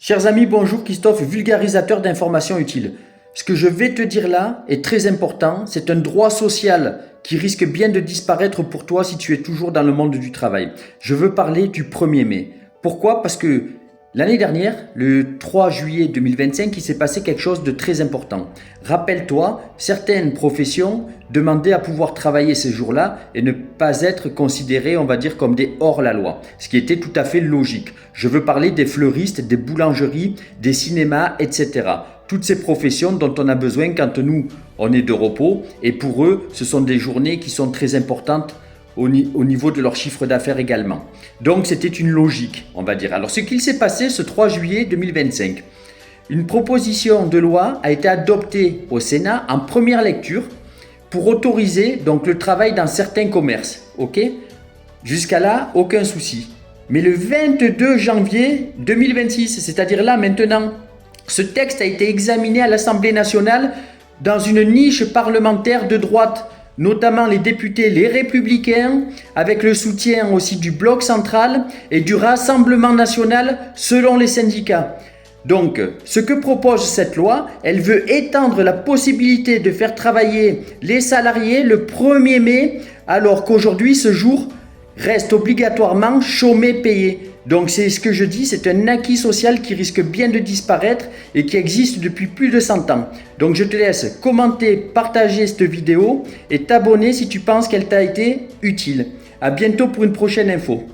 Chers amis, bonjour, Christophe, vulgarisateur d'informations utiles. Ce que je vais te dire là est très important, c'est un droit social qui risque bien de disparaître pour toi si tu es toujours dans le monde du travail. Je veux parler du 1er mai. Pourquoi? Parce que l'année dernière, le 3 juillet 2025, il s'est passé quelque chose de très important. Rappelle-toi, certaines professions demandaient à pouvoir travailler ces jours-là et ne pas être considérées, on va dire, comme des hors-la-loi, ce qui était tout à fait logique. Je veux parler des fleuristes, des boulangeries, des cinémas, etc. Toutes ces professions dont on a besoin quand nous, on est de repos, et pour eux, ce sont des journées qui sont très importantes au niveau de leur chiffre d'affaires également. Donc c'était une logique, on va dire. Alors ce qu'il s'est passé ce 3 juillet 2025, une proposition de loi a été adoptée au Sénat en première lecture pour autoriser donc le travail dans certains commerces. Ok? Jusqu'à là, aucun souci. Mais le 22 janvier 2026, c'est-à-dire là maintenant, ce texte a été examiné à l'Assemblée nationale dans une niche parlementaire de droite, notamment les députés Les Républicains, avec le soutien aussi du Bloc central et du Rassemblement national selon les syndicats. Donc, ce que propose cette loi, elle veut étendre la possibilité de faire travailler les salariés le 1er mai, alors qu'aujourd'hui, ce jour reste obligatoirement chômé payé. Donc c'est ce que je dis, c'est un acquis social qui risque bien de disparaître et qui existe depuis plus de 100 ans. Donc je te laisse commenter, partager cette vidéo et t'abonner si tu penses qu'elle t'a été utile. À bientôt pour une prochaine info.